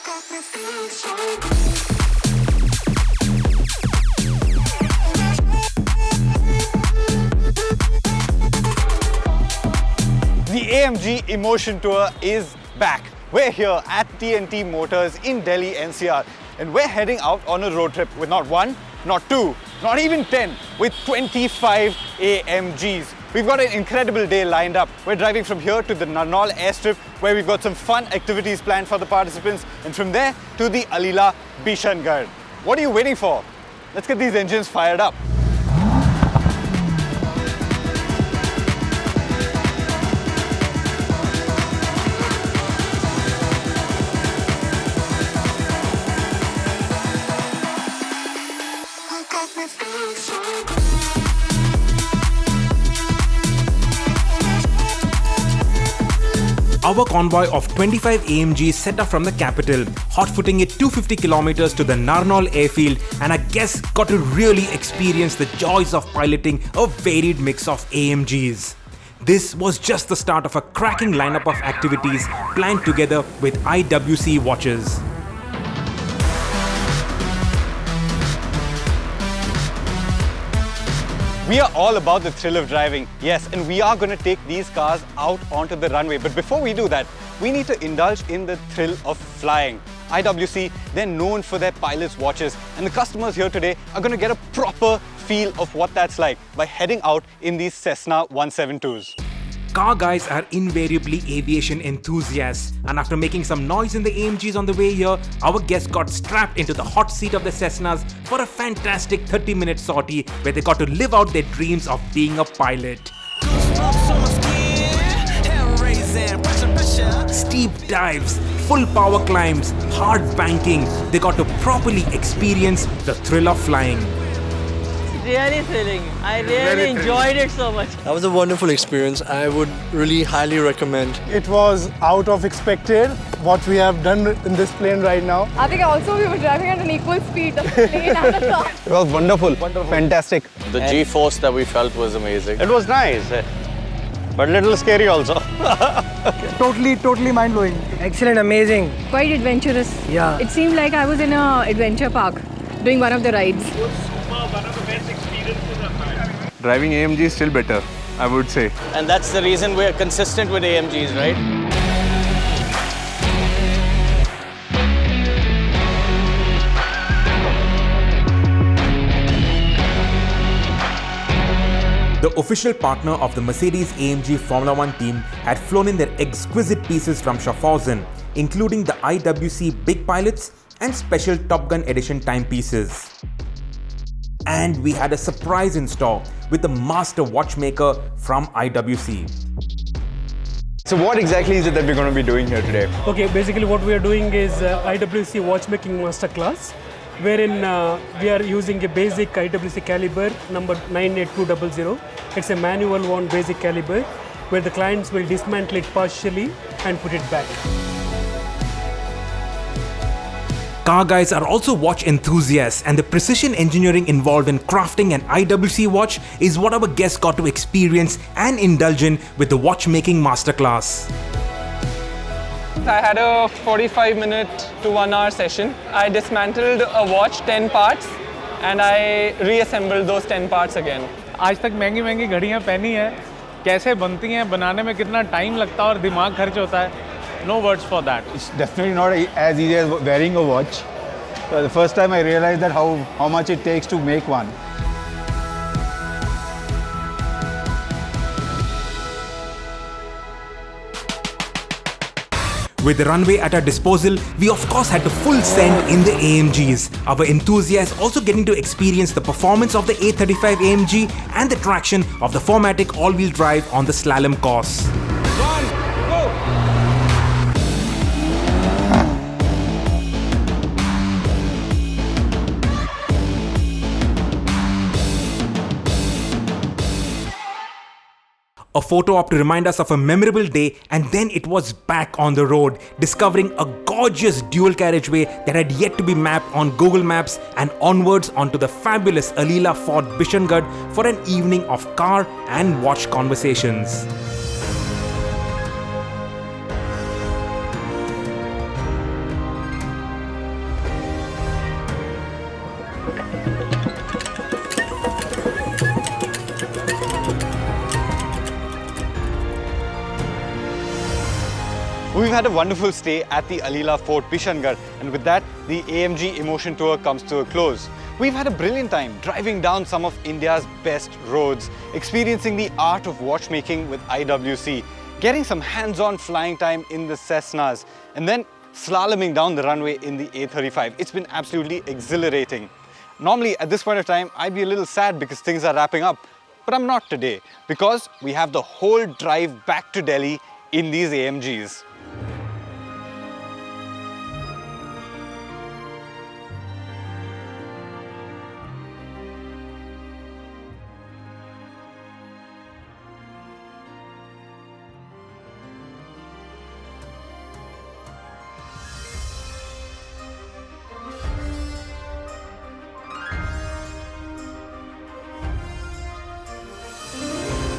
The AMG Emotion Tour is back. We're here at TNT Motors in Delhi NCR, and we're heading out on a road trip with not one, not two, not even 10, with 25 AMGs. We've got an incredible day lined up. We're driving from here to the Narnaul airstrip, where we've got some fun activities planned for the participants, and from there to the Alila Bishangarh. What are you waiting for? Let's get these engines fired up. Our convoy of 25 AMGs set off from the capital, hot-footing it 250 kilometers to the Narnaul airfield, and our guests got to really experience the joys of piloting a varied mix of AMGs. This was just the start of a cracking lineup of activities planned together with IWC Watches. We are all about the thrill of driving, yes, and we are going to take these cars out onto the runway. But before we do that, we need to indulge in the thrill of flying. IWC, they're known for their pilots' watches, and the customers here today are going to get a proper feel of what that's like by heading out in these Cessna 172s. Car guys are invariably aviation enthusiasts, and after making some noise in the AMGs on the way here, our guests got strapped into the hot seat of the Cessnas for a fantastic 30-minute sortie where they got to live out their dreams of being a pilot. Steep dives, full power climbs, hard banking, they got to properly experience the thrill of flying. Really thrilling. I really enjoyed it so much. That was a wonderful experience. I would really highly recommend. It was out of expected what we have done in this plane right now. I think also we were driving at an equal speed, the plane and the car. It was wonderful, fantastic. The G-force that we felt was amazing. It was nice, but a little scary also. Totally mind-blowing. Excellent, amazing. Quite adventurous. Yeah. It seemed like I was in an adventure park doing one of the rides. One of the best experiences I've had. Driving AMG is still better, I would say. And that's the reason we're consistent with AMGs, right? The official partner of the Mercedes-AMG Formula One team had flown in their exquisite pieces from Schaffhausen, including the IWC Big Pilots and special Top Gun edition timepieces. And we had a surprise in store with the master watchmaker from IWC. So what exactly is it that we're going to be doing here today? Okay, basically what we are doing is IWC Watchmaking Masterclass, wherein we are using a basic IWC caliber number 98200. It's a manual one basic caliber where the clients will dismantle it partially and put it back. Car guys are also watch enthusiasts, and the precision engineering involved in crafting an IWC watch is what our guests got to experience and indulge in with the watchmaking masterclass. I had a 45-minute to 1-hour session. I dismantled a watch 10 parts and I reassembled those 10 parts again. आज तक महंगी घड़ियाँ पहनी हैं, कैसे बनती हैं, बनाने में कितना टाइम लगता है और दिमाग खर्च होता है. No words for that. It's definitely not as easy as wearing a watch. The first time I realized that how much it takes to make one. With the runway at our disposal, we of course had to full send in the AMGs. Our enthusiasts also getting to experience the performance of the A45 AMG and the traction of the 4MATIC all-wheel drive on the slalom course. A photo op to remind us of a memorable day, and then it was back on the road, discovering a gorgeous dual carriageway that had yet to be mapped on Google Maps, and onwards onto the fabulous Alila Fort Bishangarh for an evening of car and watch conversations. We've had a wonderful stay at the Alila Fort Bishangarh, and with that, the AMG Emotion Tour comes to a close. We've had a brilliant time driving down some of India's best roads, experiencing the art of watchmaking with IWC, getting some hands-on flying time in the Cessnas, and then slaloming down the runway in the A45. It's been absolutely exhilarating. Normally, at this point of time, I'd be a little sad because things are wrapping up, but I'm not today, because we have the whole drive back to Delhi in these AMGs.